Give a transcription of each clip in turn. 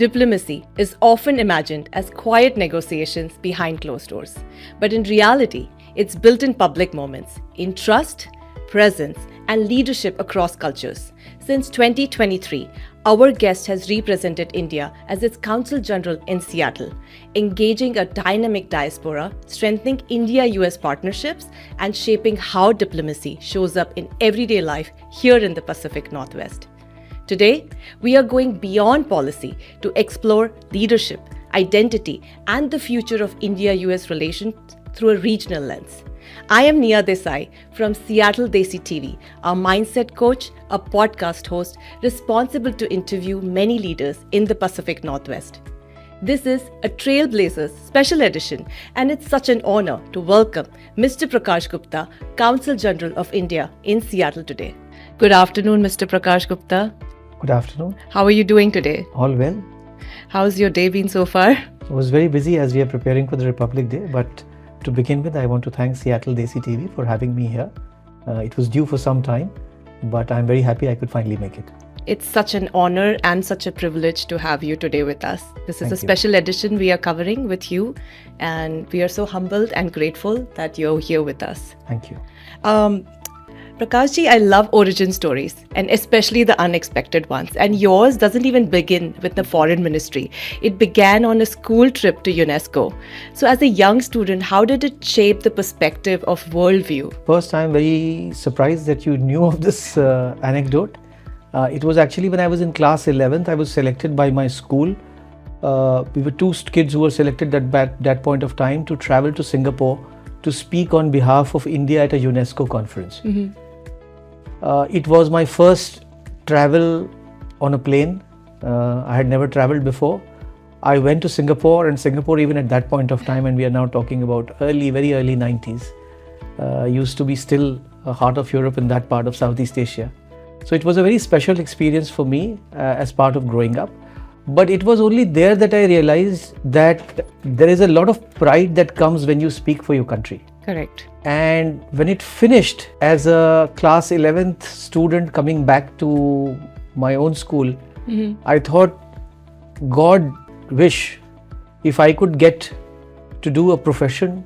Diplomacy is often imagined as quiet negotiations behind closed doors. But in reality, it's built in public moments, in trust, presence, and leadership across cultures. Since 2023, our guest has represented India as its Consul General in Seattle, engaging a dynamic diaspora, strengthening India-US partnerships, and shaping how diplomacy shows up in everyday life here in the Pacific Northwest. Today, we are going beyond policy to explore leadership, identity, and the future of India-US relations through a regional lens. I am Nia Desai from Seattle Desi TV, a mindset coach, a podcast host responsible to interview many leaders in the Pacific Northwest. This is a Trailblazers special edition, and it's such an honor to welcome Mr. Prakash Gupta, Consul General of India in Seattle today. Good afternoon, Mr. Prakash Gupta. Good afternoon. How are you doing today? All well. How's your day been so far? I was very busy as we are preparing for the Republic Day, but to begin with, I want to thank Seattle Desi TV for having me here. It was due for some time, but I'm very happy I could finally make it. It's such an honor and such a privilege to have you today with us. This is Thank a special edition we are covering with you, and we are so humbled and grateful that you're here with us. Thank you. Prakashji, I love origin stories, and especially the unexpected ones. And yours doesn't even begin with the foreign ministry. It began on a school trip to UNESCO. So as a young student, how did it shape the perspective of worldview? First, I'm very surprised that you knew of this anecdote. It was actually when I was in class 11th, I was selected by my school. We were two kids who were selected at that point of time to travel to Singapore to speak on behalf of India at a UNESCO conference. Mm-hmm. It was my first travel on a plane. I had never traveled before. I went to Singapore, and Singapore even at that point of time, and we are now talking about very early 90s, used to be still a heart of Europe in that part of Southeast Asia. So it was a very special experience for me as part of growing up. But it was only there that I realized that there is a lot of pride that comes when you speak for your country. Correct. And when it finished, as a class 11th student coming back to my own school, mm-hmm. I thought, God wish if I could get to do a profession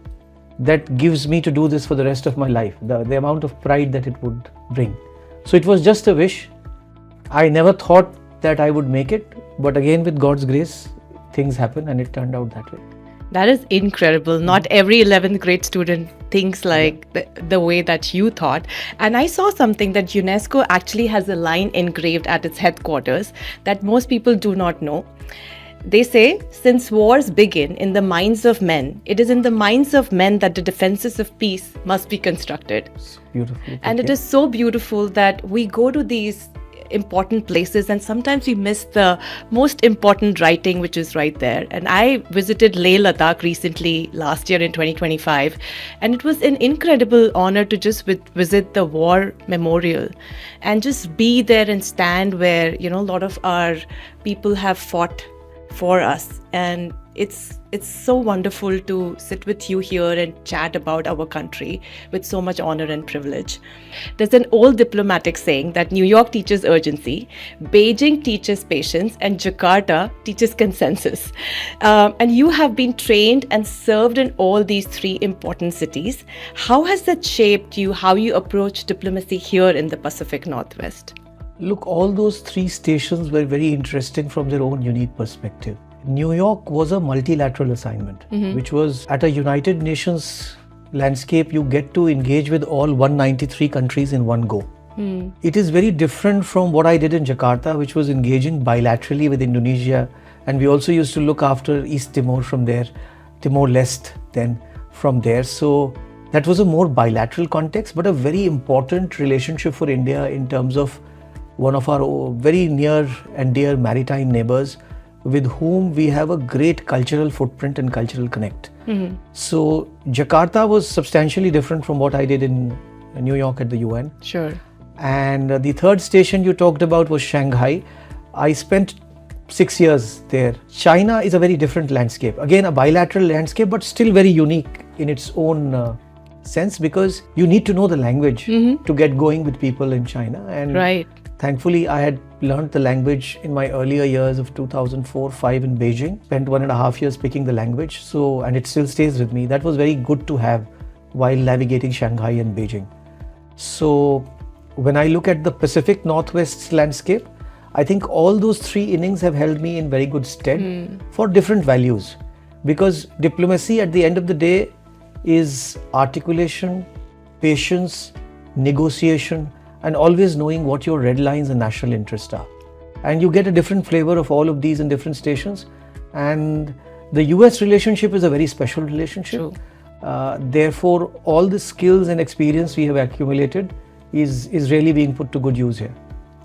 that gives me to do this for the rest of my life, the amount of pride that it would bring. So it was just a wish. I never thought that I would make it, but again with God's grace, things happen and it turned out that way. That is incredible. Not every 11th grade student thinks like the way that you thought. And I saw something that UNESCO actually has a line engraved at its headquarters that most people do not know. They say, since wars begin in the minds of men, it is in the minds of men that the defenses of peace must be constructed. It's beautiful. And it is so beautiful that we go to these important places and sometimes we miss the most important writing which is right there. And I visited Leh Ladakh recently last year in 2025, and it was an incredible honor to just visit the war memorial and just be there and stand where, you know, a lot of our people have fought for us. And it's so wonderful to sit with you here and chat about our country with so much honor and privilege. There's an old diplomatic saying that New York teaches urgency, Beijing teaches patience, and Jakarta teaches consensus. And you have been trained and served in all these three important cities. How has that shaped you, how you approach diplomacy here in the Pacific Northwest? Look, all those three stations were very interesting from their own unique perspective. New York was a multilateral assignment, mm-hmm. which was at a United Nations landscape. You get to engage with all 193 countries in one go. Mm. It is very different from what I did in Jakarta, which was engaging bilaterally with Indonesia. And we also used to look after East Timor from there, Timor-Leste then from there. So that was a more bilateral context, but a very important relationship for India in terms of one of our very near and dear maritime neighbors with whom we have a great cultural footprint and cultural connect. Mm-hmm. So Jakarta was substantially different from what I did in New York at the UN. Sure. And the third station you talked about was Shanghai. I spent 6 years there. China is a very different landscape. Again, a bilateral landscape, but still very unique in its own sense, because you need to know the language to get going with people in China. And right. Thankfully, I had learned the language in my earlier years of 2004-05 in Beijing. Spent 1.5 years speaking the language, and it still stays with me. That was very good to have while navigating Shanghai and Beijing. So when I look at the Pacific Northwest landscape, I think all those 3 innings have held me in very good stead for different values. Because diplomacy at the end of the day is articulation, patience, negotiation, and always knowing what your red lines and national interests are. And you get a different flavor of all of these in different stations. And the US relationship is a very special relationship. Therefore, all the skills and experience we have accumulated is really being put to good use here.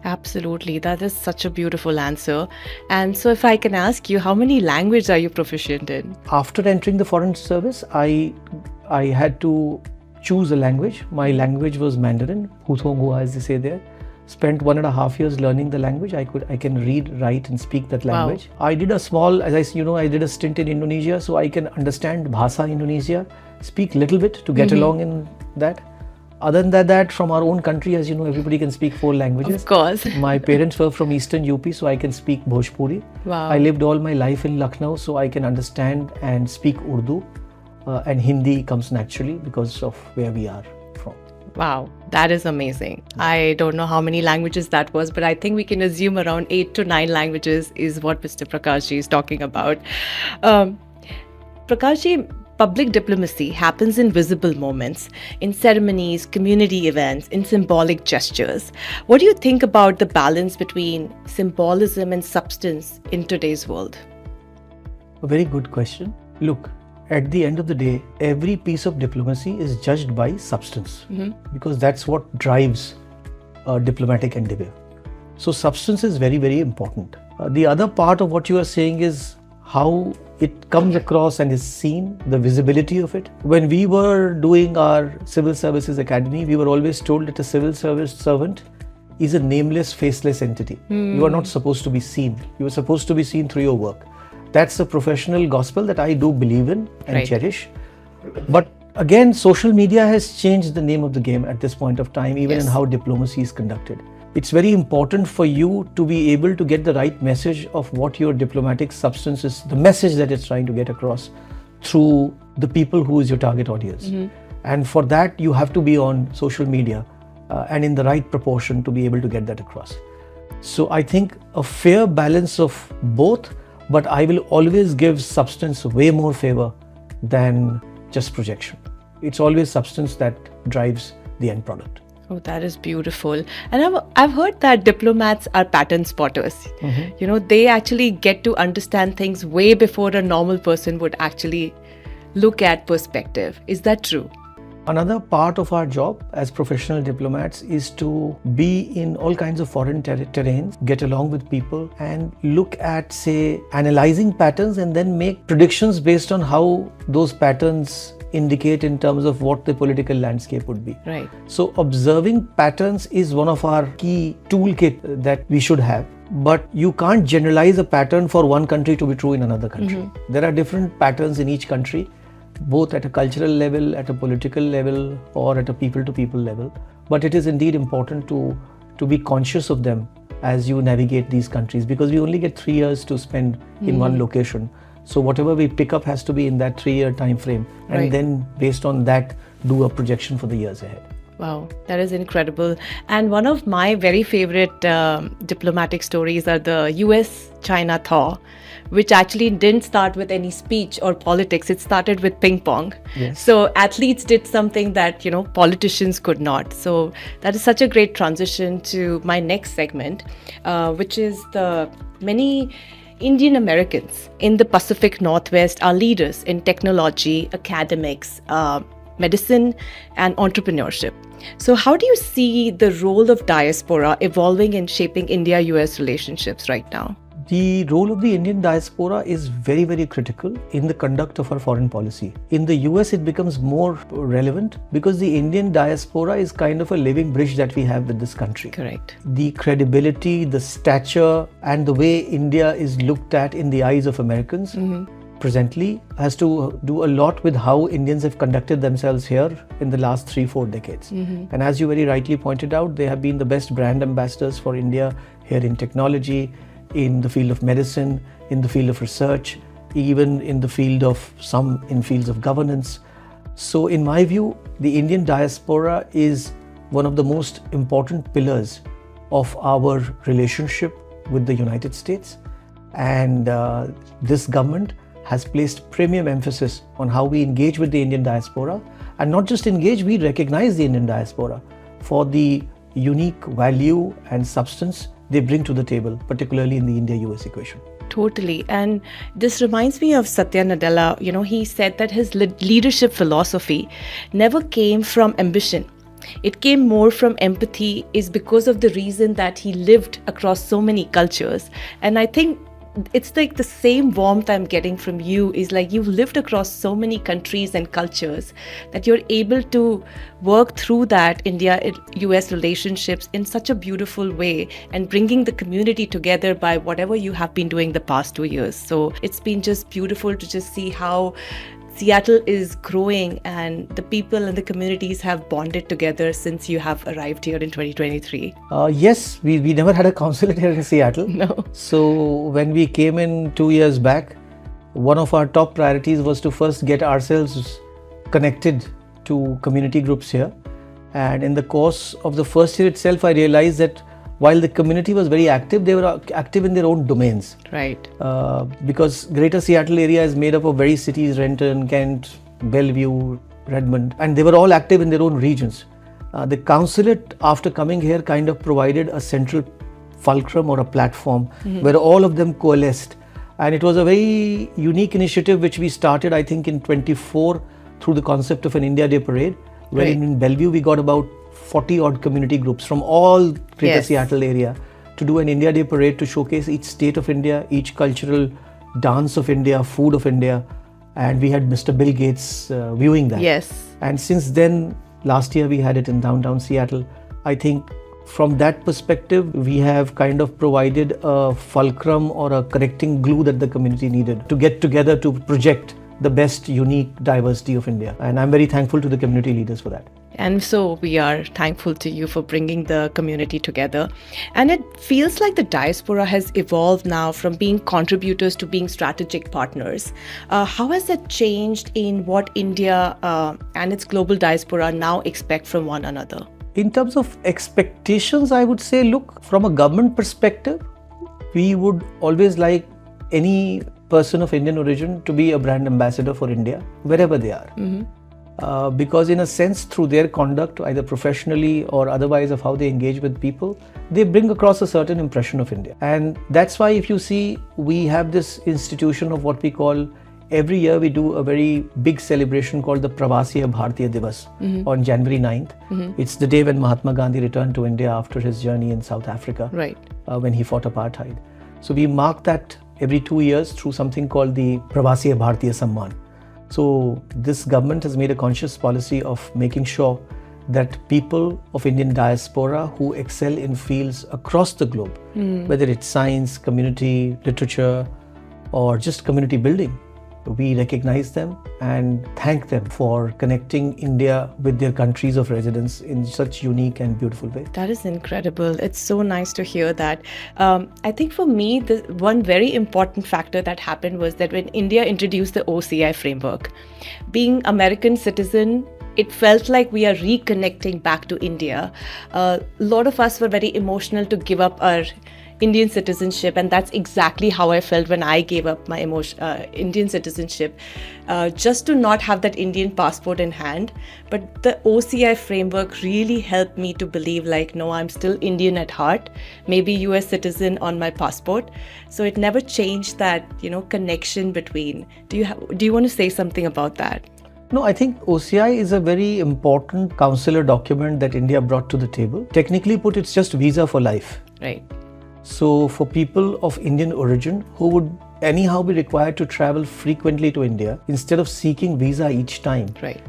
Absolutely. That is such a beautiful answer. And so if I can ask you, how many languages are you proficient in? After entering the foreign service, I had to choose a language. My language was Mandarin, Huthonghua as they say there. Spent 1.5 years learning the language. I can read, write and speak that language. Wow. I did a small, I did a stint in Indonesia, so I can understand Bhasa Indonesia, speak little bit to get along in that. Other than that, from our own country, as you know, everybody can speak 4 languages. Of course. My parents were from Eastern UP, so I can speak Bhojpuri. Wow. I lived all my life in Lucknow, so I can understand and speak Urdu. And Hindi comes naturally because of where we are from. Wow, that is amazing. I don't know how many languages that was, but I think we can assume around 8 to 9 languages is what Mr. Prakash ji is talking about. Prakash ji, public diplomacy happens in visible moments, in ceremonies, community events, in symbolic gestures. What do you think about the balance between symbolism and substance in today's world? A very good question. Look, at the end of the day, every piece of diplomacy is judged by substance because that's what drives a diplomatic endeavor. So substance is very, very important. The other part of what you are saying is how it comes across and is seen, the visibility of it. When we were doing our Civil Services Academy, we were always told that a civil service servant is a nameless, faceless entity. You are not supposed to be seen. You are supposed to be seen through your work. That's a professional gospel that I do believe in and cherish. But again, social media has changed the name of the game at this point of time, even in how diplomacy is conducted. It's very important for you to be able to get the right message of what your diplomatic substance is, the message that it's trying to get across through the people who is your target audience. And for that, you have to be on social media and in the right proportion to be able to get that across. So I think a fair balance of both, but I will always give substance way more favor than just projection. It's always substance that drives the end product. Oh, that is beautiful. And I've heard that diplomats are pattern spotters. You know, they actually get to understand things way before a normal person would actually look at perspective. Is that true? Another part of our job as professional diplomats is to be in all kinds of foreign terrains, get along with people and look at, say, analyzing patterns and then make predictions based on how those patterns indicate in terms of what the political landscape would be. Right. So observing patterns is one of our key toolkit that we should have. But you can't generalize a pattern for one country to be true in another country. There are different patterns in each country, both at a cultural level, at a political level, or at a people-to-people level. But it is indeed important to be conscious of them as you navigate these countries, because we only get 3 years to spend in one location. So whatever we pick up has to be in that 3-year time frame, and then based on that, do a projection for the years ahead. Wow, that is incredible. And one of my very favorite diplomatic stories are the US-China thaw, which actually didn't start with any speech or politics. It started with ping pong. Yes. So athletes did something that, politicians could not. So that is such a great transition to my next segment, which is the many Indian Americans in the Pacific Northwest are leaders in technology, academics, medicine, and entrepreneurship. So how do you see the role of diaspora evolving in shaping India-US relationships right now? The role of the Indian diaspora is very, very critical in the conduct of our foreign policy. In the US, it becomes more relevant because the Indian diaspora is kind of a living bridge that we have with this country. Correct. The credibility, the stature, and the way India is looked at in the eyes of Americans presently has to do a lot with how Indians have conducted themselves here in the last 3-4 decades. And as you very rightly pointed out, they have been the best brand ambassadors for India here in technology, in the field of medicine, in the field of research, even in the field of fields of governance. So in my view, the Indian diaspora is one of the most important pillars of our relationship with the United States. And this government has placed premium emphasis on how we engage with the Indian diaspora, and not just engage, we recognize the Indian diaspora for the unique value and substance they bring to the table, particularly in the India-US equation. Totally. And this reminds me of Satya Nadella. You know, he said that his leadership philosophy never came from ambition. It came more from empathy, is because of the reason that he lived across so many cultures. And I think it's like the same warmth I'm getting from you is like you've lived across so many countries and cultures that you're able to work through that India-US relationships in such a beautiful way and bringing the community together by whatever you have been doing the past 2 years. So it's been just beautiful to just see how Seattle is growing and the people and the communities have bonded together since you have arrived here in 2023. Yes, we never had a consulate here in Seattle. No. So when we came in 2 years back, one of our top priorities was to first get ourselves connected to community groups here. And in the course of the first year itself, I realized that while the community was very active, they were active in their own domains. Right. Because Greater Seattle area is made up of various cities, Renton, Kent, Bellevue, Redmond, and they were all active in their own regions. The consulate, after coming here, kind of provided a central fulcrum or a platform where all of them coalesced. And it was a very unique initiative which we started, I think, in 24 through the concept of an India Day parade, where in Bellevue we got about 40 odd community groups from all Greater Seattle area to do an India Day parade to showcase each state of India, each cultural dance of India, food of India. And we had Mr. Bill Gates viewing that. Yes. And since then, last year we had it in downtown Seattle. I think from that perspective, we have kind of provided a fulcrum or a connecting glue that the community needed to get together to project the best unique diversity of India. And I'm very thankful to the community leaders for that. And so we are thankful to you for bringing the community together. And it feels like the diaspora has evolved now from being contributors to being strategic partners. How has that changed in what India and its global diaspora now expect from one another? In terms of expectations, I would say, look, from a government perspective, we would always like any person of Indian origin to be a brand ambassador for India, wherever they are. Because in a sense, through their conduct, either professionally or otherwise of how they engage with people, they bring across a certain impression of India. And that's why if you see, we have this institution of what we call, every year we do a very big celebration called the Pravasiya Bharatiya Divas on January 9th. It's the day when Mahatma Gandhi returned to India after his journey in South Africa, when he fought apartheid. So we mark that every 2 years through something called the Pravasiya Bharatiya Samman. So this government has made a conscious policy of making sure that people of Indian diaspora who excel in fields across the globe, whether it's science, community, literature, or just community building, we recognize them and thank them for connecting India with their countries of residence in such unique and beautiful way. That is incredible. It's so nice to hear that. I think for me, the one very important factor that happened was that when India introduced the OCI framework, being American citizen, it felt like we are reconnecting back to India. A lot of us were very emotional to give up our Indian citizenship, and that's exactly how I felt when I gave up my Indian citizenship, just to not have that Indian passport in hand. But the OCI framework really helped me to believe like, no, I'm still Indian at heart, maybe US citizen on my passport. So it never changed that, connection between. Do you want to say something about that? No, I think OCI is a very important consular document that India brought to the table. Technically put, it's just visa for life. Right. So for people of Indian origin who would anyhow be required to travel frequently to India, instead of seeking visa each time,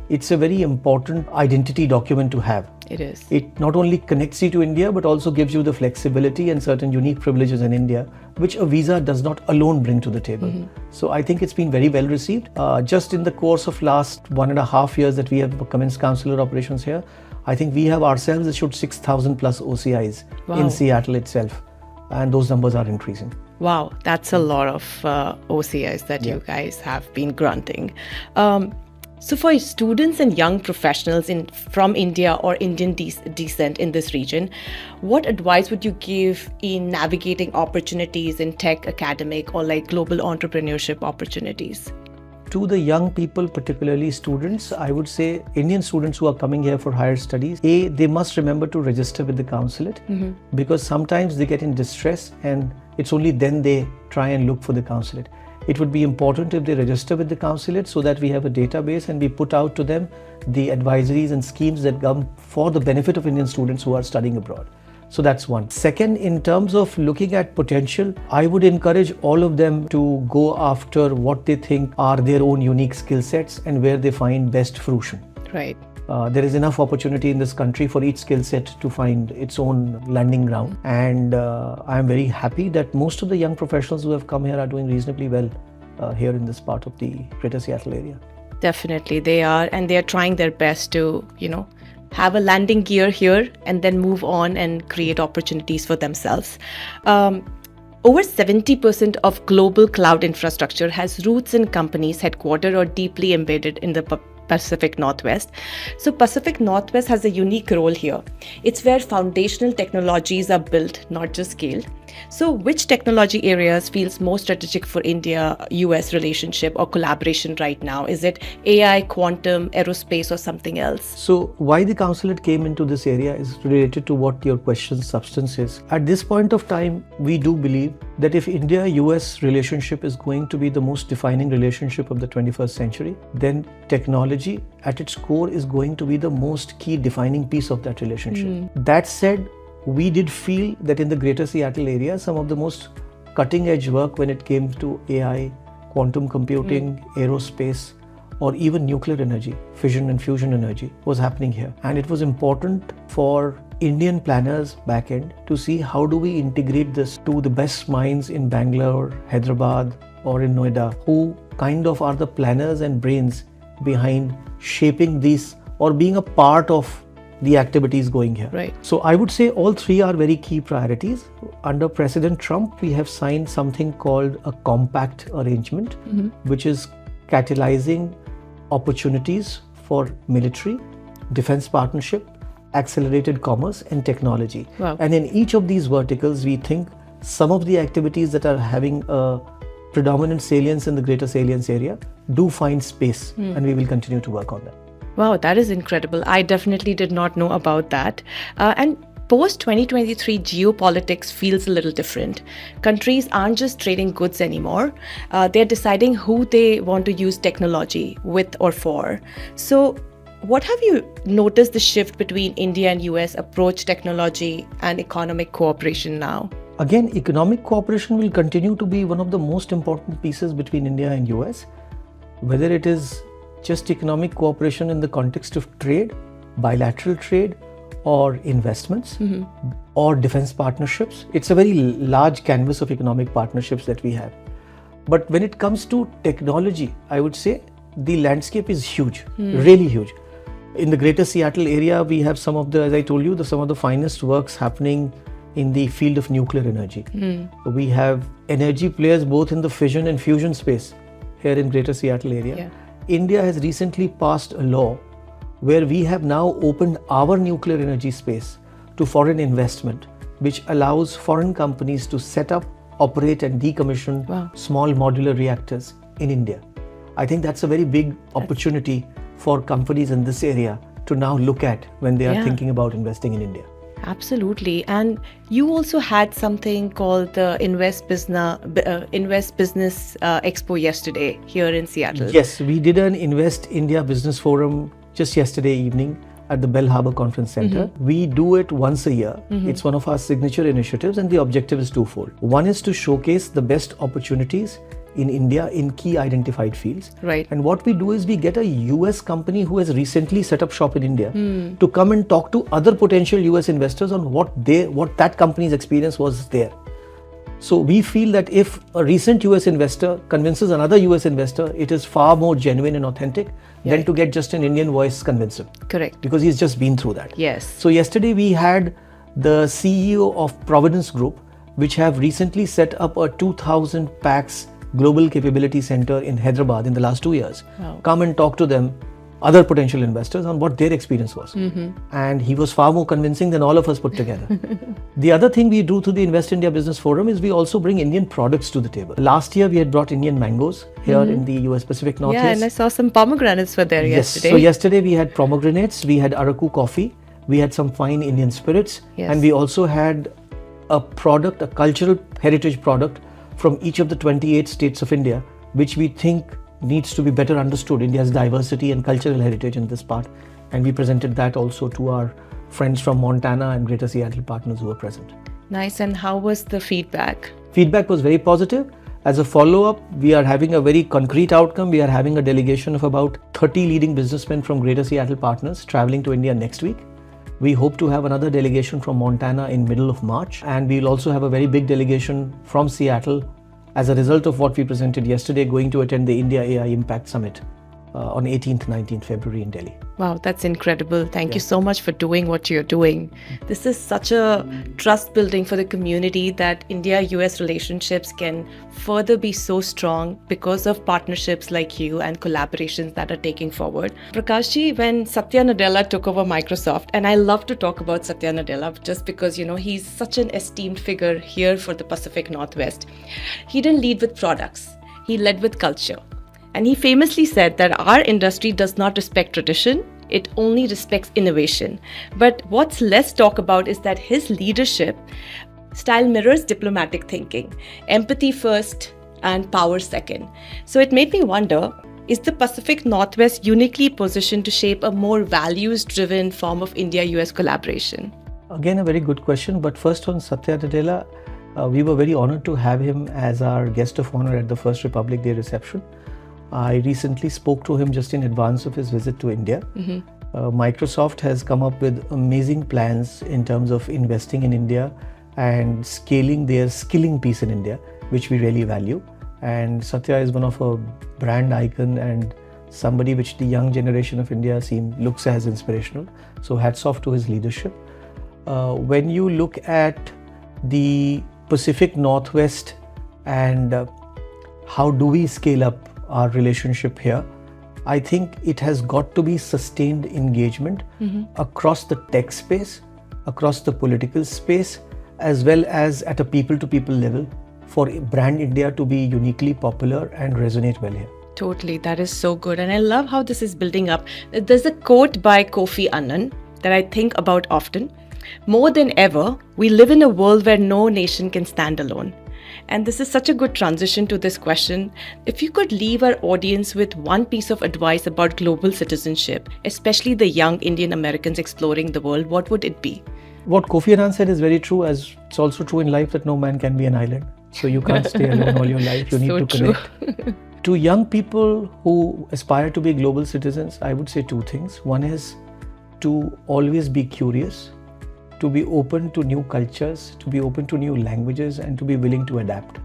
it's a very important identity document to have. It is. It not only connects you to India, but also gives you the flexibility and certain unique privileges in India, which a visa does not alone bring to the table. So I think it's been very well received. Just in the course of last 1.5 years that we have commenced consular operations here, I think we have ourselves issued 6,000 plus OCIs in Seattle itself. And those numbers are increasing. Wow, that's a lot of OCIs that you guys have been granting. So for students and young professionals from India or Indian descent in this region, what advice would you give in navigating opportunities in tech, academic, or like global entrepreneurship opportunities? To the young people, particularly students, I would say Indian students who are coming here for higher studies, they must remember to register with the consulate because sometimes they get in distress and it's only then they try and look for the consulate. It would be important if they register with the consulate so that we have a database and we put out to them the advisories and schemes that come for the benefit of Indian students who are studying abroad. So that's one. Second, in terms of looking at potential, I would encourage all of them to go after what they think are their own unique skill sets and where they find best fruition. Right. There is enough opportunity in this country for each skill set to find its own landing ground. And I am very happy that most of the young professionals who have come here are doing reasonably well here in this part of the Greater Seattle area. Definitely, they are. And they are trying their best to, have a landing gear here and then move on and create opportunities for themselves. Over 70% of global cloud infrastructure has roots in companies headquartered or deeply embedded in the Pacific Northwest. So Pacific Northwest has a unique role here. It's where foundational technologies are built, not just scaled. So which technology areas feels more strategic for India-US relationship or collaboration right now? Is it AI, quantum, aerospace, or something else? So why the consulate came into this area is related to what your question's substance is. At this point of time, we do believe that if India-US relationship is going to be the most defining relationship of the 21st century, then technology at its core is going to be the most key defining piece of that relationship. That said, we did feel that in the Greater Seattle area, some of the most cutting edge work when it came to AI, quantum computing, aerospace, or even nuclear energy, fission and fusion energy was happening here. And it was important for Indian planners back end to see how do we integrate this to the best minds in Bangalore, Hyderabad, or in Noida, who kind of are the planners and brains behind shaping these or being a part of the activities going here. Right. So I would say all three are very key priorities. Under President Trump, we have signed something called a compact arrangement, which is catalyzing opportunities for military, defense partnership, accelerated commerce and technology. Wow. And in each of these verticals, we think some of the activities that are having a predominant salience in the greater salience area do find space, and we will continue to work on that. Wow, that is incredible. I definitely did not know about that. And post-2023 geopolitics feels a little different. Countries aren't just trading goods anymore. They're deciding who they want to use technology with or for. So what have you noticed the shift between India and US approach technology and economic cooperation now? Again, economic cooperation will continue to be one of the most important pieces between India and US, whether it is just economic cooperation in the context of trade, bilateral trade, or investments, or defense partnerships. It's a very large canvas of economic partnerships that we have. But when it comes to technology, I would say the landscape is huge, really huge. In the greater Seattle area, we have some of the, as I told you, some of the finest works happening in the field of nuclear energy. We have energy players both in the fission and fusion space here in greater Seattle area. Yeah. India has recently passed a law where we have now opened our nuclear energy space to foreign investment, which allows foreign companies to set up, operate and decommission small modular reactors in India. I think that's a very big opportunity for companies in this area to now look at when they are thinking about investing in India. Absolutely. And you also had something called the Invest Business Expo yesterday here in Seattle. Yes, we did an Invest India Business Forum just yesterday evening at the Bell Harbor Conference Center. We do it once a year. It's one of our signature initiatives and the objective is twofold. One is to showcase the best opportunities in India in key identified fields. Right. And what we do is we get a US company who has recently set up shop in India to come and talk to other potential US investors on what that company's experience was there. So we feel that if a recent US investor convinces another US investor, it is far more genuine and authentic than to get just an Indian voice convince him. Correct. Because he's just been through that. Yes. So yesterday we had the CEO of Providence Group, which have recently set up a 2,000 packs global capability center in Hyderabad in the last 2 years. Wow. Come and talk to them, other potential investors, on what their experience was. And he was far more convincing than all of us put together. The other thing we do through the Invest India Business Forum is we also bring Indian products to the table. Last year we had brought Indian mangoes here in the US Pacific Northeast. Yeah, and I saw some pomegranates were there yesterday. So yesterday we had pomegranates, we had Araku coffee, we had some fine Indian spirits, and we also had a product, a cultural heritage product from each of the 28 states of India, which we think needs to be better understood, India's diversity and cultural heritage in this part. And we presented that also to our friends from Montana and Greater Seattle partners who were present. Nice. And how was the feedback? Feedback was very positive. As a follow-up, we are having a very concrete outcome. We are having a delegation of about 30 leading businessmen from Greater Seattle partners traveling to India next week. We hope to have another delegation from Montana in middle of March, and we'll also have a very big delegation from Seattle as a result of what we presented yesterday, going to attend the India AI Impact Summit on 18th, 19th February in Delhi. Wow, that's incredible. Thank you so much for doing what you're doing. This is such a trust building for the community that India-US relationships can further be so strong because of partnerships like you and collaborations that are taking forward. Prakashji, when Satya Nadella took over Microsoft, and I love to talk about Satya Nadella just because, he's such an esteemed figure here for the Pacific Northwest. He didn't lead with products. He led with culture. And he famously said that our industry does not respect tradition, it only respects innovation. But what's less talked about is that his leadership style mirrors diplomatic thinking, empathy first and power second. So it made me wonder, is the Pacific Northwest uniquely positioned to shape a more values-driven form of India-US collaboration? Again, a very good question. But first on Satya Nadella, we were very honored to have him as our guest of honor at the First Republic Day reception. I recently spoke to him just in advance of his visit to India. Microsoft has come up with amazing plans in terms of investing in India and scaling their skilling piece in India, which we really value. And Satya is one of a brand icon and somebody which the young generation of India looks as inspirational. So hats off to his leadership. When you look at the Pacific Northwest and how do we scale up our relationship here, I think it has got to be sustained engagement across the tech space, across the political space, as well as at a people-to-people level for brand India to be uniquely popular and resonate well here. Totally, that is so good. And I love how this is building up. There's a quote by Kofi Annan that I think about often. More than ever, we live in a world where no nation can stand alone. And this is such a good transition to this question. If you could leave our audience with one piece of advice about global citizenship, especially the young Indian Americans exploring the world, what would it be? What Kofi Annan said is very true, as it's also true in life that no man can be an island. So you can't stay alone all your life, you need to connect. To young people who aspire to be global citizens, I would say two things. One is to always be curious, to be open to new cultures, to be open to new languages, and to be willing to adapt.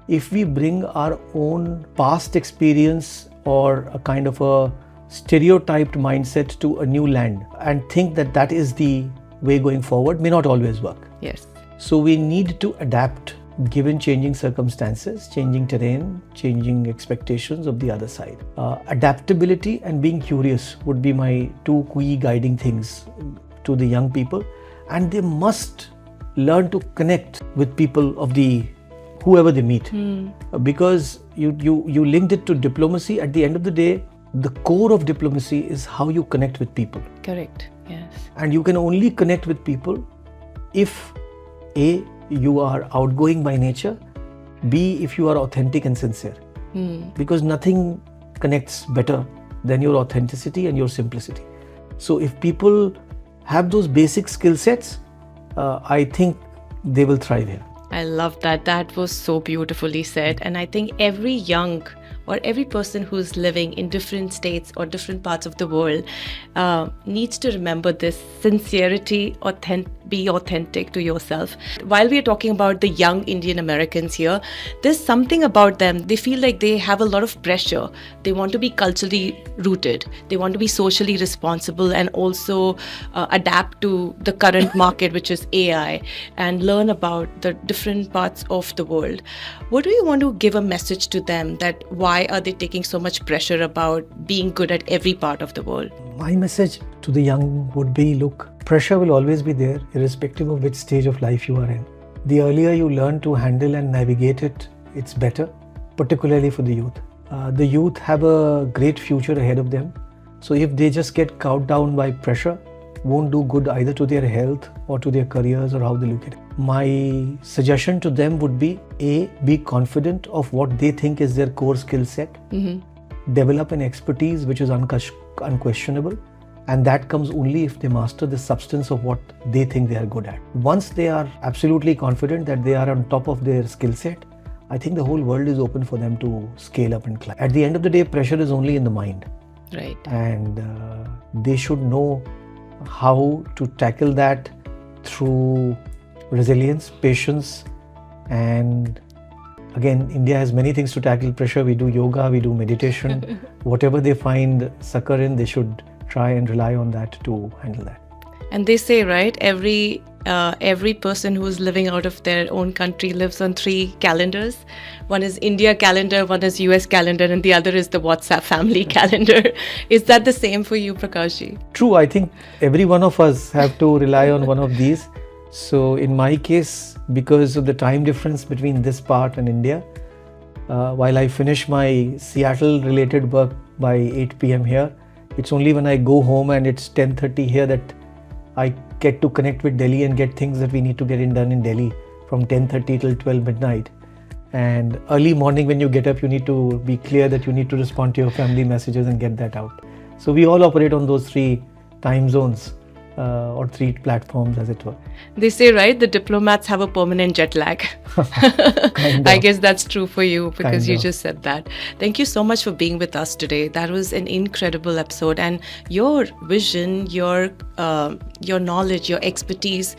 If we bring our own past experience or a kind of a stereotyped mindset to a new land and think that that is the way going forward, may not always work. Yes. So we need to adapt given changing circumstances, changing terrain, changing expectations of the other side. Adaptability and being curious would be my two key guiding things to the young people. And they must learn to connect with people of whoever they meet. Because you linked it to diplomacy. At the end of the day, the core of diplomacy is how you connect with people. Correct, yes. And you can only connect with people if A, you are outgoing by nature, B, if you are authentic and sincere. Because nothing connects better than your authenticity and your simplicity. So if people have those basic skill sets, I think they will thrive here. I love that. That was so beautifully said. And I think every young or every person who's living in different states or different parts of the world needs to remember this sincerity, be authentic to yourself. While we are talking about the young Indian Americans here, there's something about them. They feel like they have a lot of pressure. They want to be culturally rooted. They want to be socially responsible and also adapt to the current market, which is AI, and learn about the different parts of the world. What do you want to give a message to them that why are they taking so much pressure about being good at every part of the world? My message to the young would be, look, pressure will always be there, irrespective of which stage of life you are in. The earlier you learn to handle and navigate it, it's better, particularly for the youth. The youth have a great future ahead of them. So if they just get cowed down by pressure, won't do good either to their health or to their careers or how they look at it. My suggestion to them would be, A, be confident of what they think is their core skill set. Develop an expertise which is unquestionable, and that comes only if they master the substance of what they think they are good at. Once they are absolutely confident that they are on top of their skill set, I think the whole world is open for them to scale up and climb. At the end of the day, pressure is only in the mind. Right. And they should know how to tackle that through resilience, patience, and again, India has many things to tackle pressure. We do yoga, we do meditation. Whatever they find succor in, they should try and rely on that to handle that. And they say, right, every person who's living out of their own country lives on 3 calendars. One is India calendar, one is US calendar, and the other is the WhatsApp family calendar. Is that the same for you, Prakashji? True, I think every one of us have to rely on one of these. So in my case, because of the time difference between this part and India, while I finish my Seattle related work by 8 p.m. here, it's only when I go home and it's 10:30 here that I get to connect with Delhi and get things that we need to get done in Delhi from 10:30 till 12 midnight. And early morning when you get up, you need to be clear that you need to respond to your family messages and get that out. So we all operate on those 3 time zones. Or 3 platforms, as it were. They say, right, the diplomats have a permanent jet lag. I guess that's true for you because you just said that. Thank you so much for being with us today. That was an incredible episode, and your vision, your knowledge, your expertise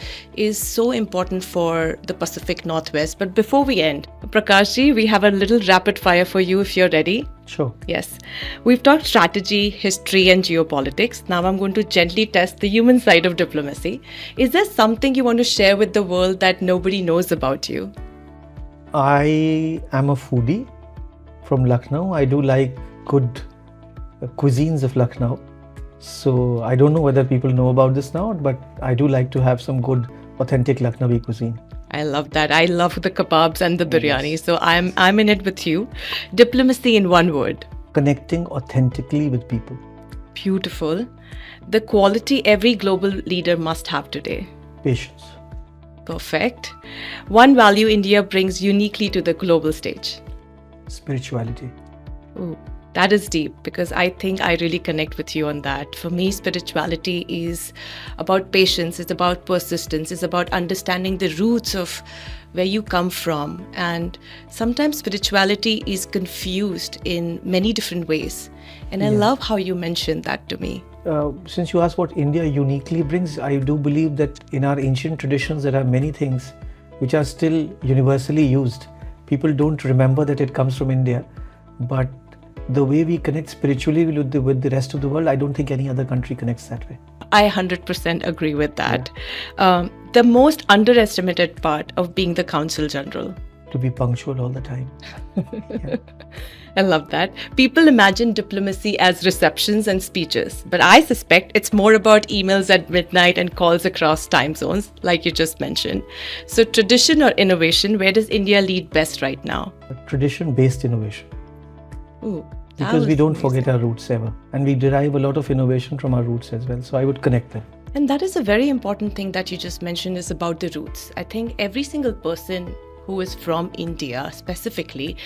is so important for the Pacific Northwest. But before we end, Prakashji, we have a little rapid fire for you if you're ready. Sure. Yes. We've talked strategy, history, and geopolitics. Now I'm going to gently test the human side of diplomacy. Is there something you want to share with the world that nobody knows about you? I am a foodie from Lucknow. I do like good cuisines of Lucknow. So I don't know whether people know about this now, but I do like to have some good, authentic Lucknowi cuisine. I love that. I love the kebabs and the biryani. Yes. So I'm in it with you. Diplomacy in one word. Connecting authentically with people. Beautiful. The quality every global leader must have today. Patience. Perfect. One value India brings uniquely to the global stage. Spirituality. Ooh. That is deep because I think I really connect with you on that. For me, spirituality is about patience, it's about persistence, it's about understanding the roots of where you come from. And sometimes spirituality is confused in many different ways. And I love how you mentioned that to me. Since you asked what India uniquely brings, I do believe that in our ancient traditions, there are many things which are still universally used. People don't remember that it comes from India, but the way we connect spiritually with the rest of the world, I don't think any other country connects that way. I 100% agree with that. Yeah. The most underestimated part of being the Consul General? To be punctual all the time. Yeah. I love that. People imagine diplomacy as receptions and speeches, but I suspect it's more about emails at midnight and calls across time zones, like you just mentioned. So tradition or innovation, where does India lead best right now? Tradition-based innovation. Ooh, because we don't forget our roots ever, and we derive a lot of innovation from our roots as well. So I would connect them. And that is a very important thing that you just mentioned, is about the roots. I think every single person who is from India specifically,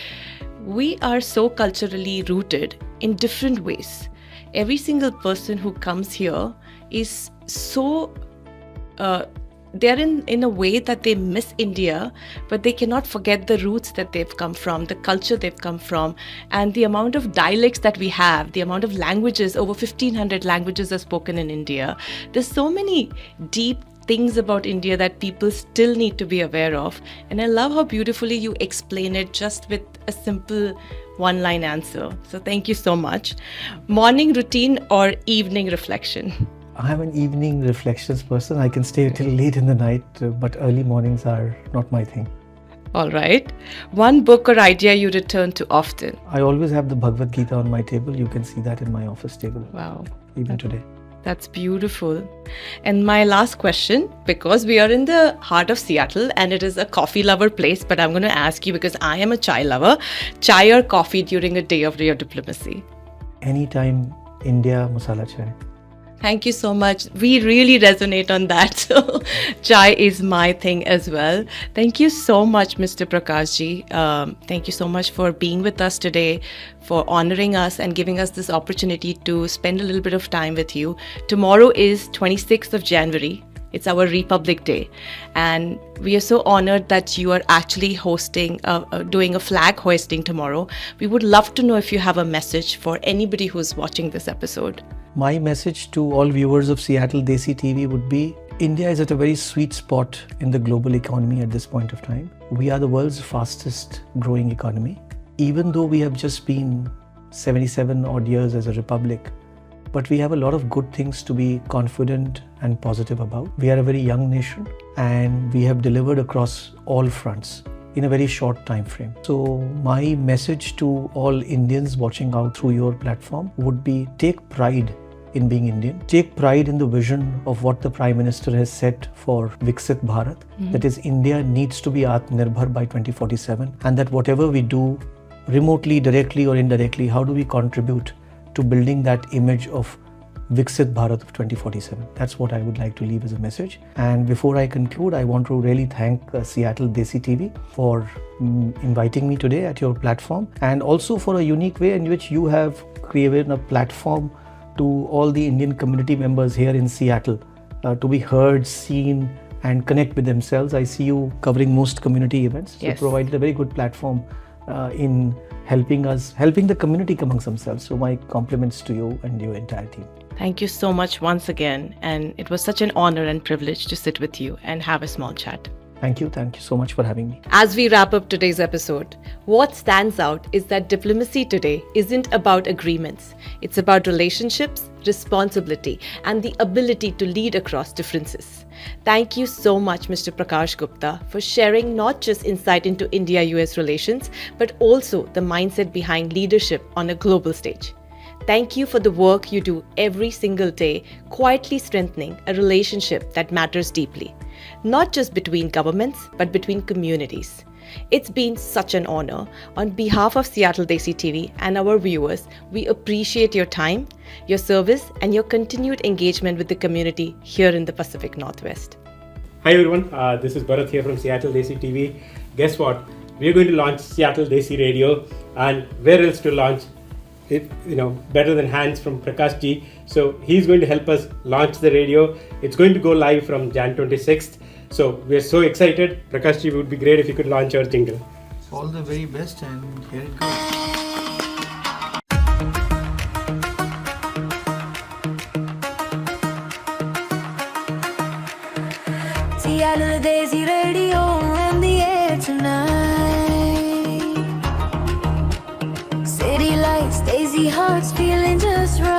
we are so culturally rooted in different ways. Every single person who comes here is so they're in a way that they miss India, but they cannot forget the roots that they've come from, the culture they've come from, and the amount of dialects that we have, the amount of languages. Over 1,500 languages are spoken in India. There's so many deep things about India that people still need to be aware of. And I love how beautifully you explain it just with a simple one-line answer. So thank you so much. Morning routine or evening reflection? I'm an evening reflections person. I can stay till late in the night, but early mornings are not my thing. All right. One book or idea you return to often? I always have the Bhagavad Gita on my table. You can see that in my office table. Wow. Even today. That's beautiful. And my last question, because we are in the heart of Seattle and it is a coffee lover place, but I'm going to ask you because I am a chai lover, chai or coffee during a day of your diplomacy? Anytime, India, masala chai. Thank you so much. We really resonate on that. So chai is my thing as well. Thank you so much, Mr. Prakash ji. Thank you so much for being with us today, for honoring us and giving us this opportunity to spend a little bit of time with you. Tomorrow is 26th of January. It's our Republic Day. And we are so honored that you are actually doing a flag hoisting tomorrow. We would love to know if you have a message for anybody who's watching this episode. My message to all viewers of Seattle Desi TV would be, India is at a very sweet spot in the global economy at this point of time. We are the world's fastest growing economy. Even though we have just been 77 odd years as a republic, but we have a lot of good things to be confident and positive about. We are a very young nation and we have delivered across all fronts in a very short time frame. So my message to all Indians watching out through your platform would be, take pride in being Indian. Take pride in the vision of what the Prime Minister has set for Viksit Bharat. That is, India needs to be Atmanirbhar by 2047, and that whatever we do, remotely, directly or indirectly, how do we contribute to building that image of Viksit Bharat of 2047. That's what I would like to leave as a message. And before I conclude, I want to really thank Seattle Desi TV for inviting me today at your platform, and also for a unique way in which you have created a platform to all the Indian community members here in Seattle to be heard, seen and connect with themselves. I see you covering most community events. Yes. So provided a very good platform in helping the community amongst themselves. So my compliments to you and your entire team. Thank you so much once again. And it was such an honor and privilege to sit with you and have a small chat. Thank you so much for having me. As we wrap up today's episode, what stands out is that diplomacy today isn't about agreements. It's about relationships, responsibility, and the ability to lead across differences. Thank you so much, Mr. Prakash Gupta, for sharing not just insight into India-US relations, but also the mindset behind leadership on a global stage. Thank you for the work you do every single day, quietly strengthening a relationship that matters deeply, not just between governments, but between communities. It's been such an honor. On behalf of Seattle Desi TV and our viewers, we appreciate your time, your service, and your continued engagement with the community here in the Pacific Northwest. Hi everyone, this is Bharat here from Seattle Desi TV. Guess what? We're going to launch Seattle Desi Radio, and where else to launch it, better than hands from Prakash ji. So he's going to help us launch the radio. It's going to go live from Jan 26th. So we're so excited. Prakash ji, would be great if you could launch our jingle. All the very best, and here it goes. Seattle Desi Radio in the air tonight. City lights, Daisy hearts feeling just right.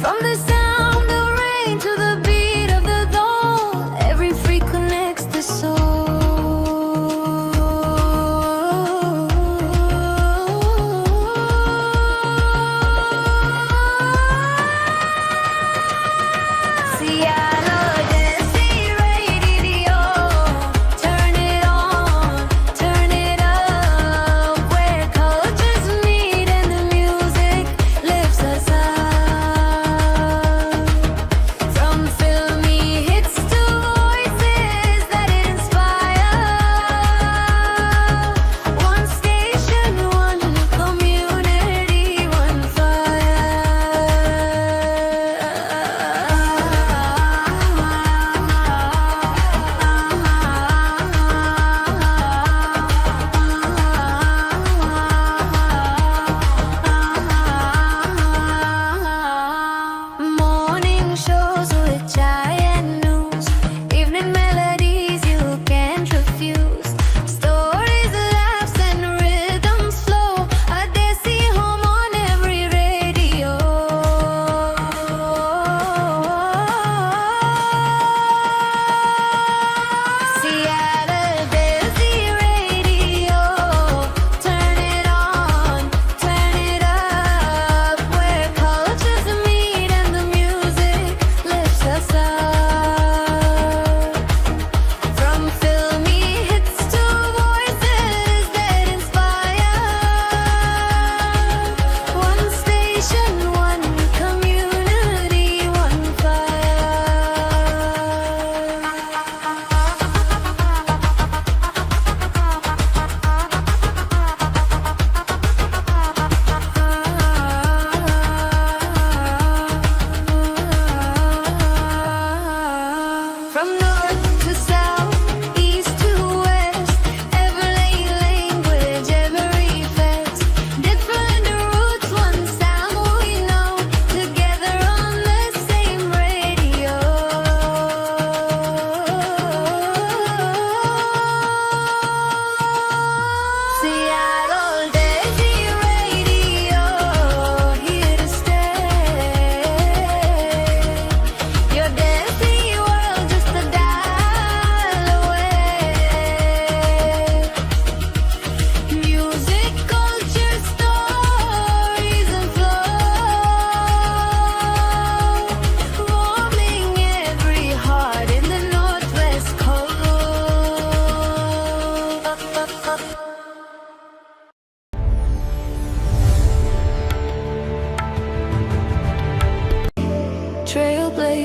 From the sound of rain to the beat of the dawn, every freak connects the soul. Seattle Desi Radio, turn it on, turn it up, where culture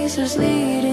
trailblazers lead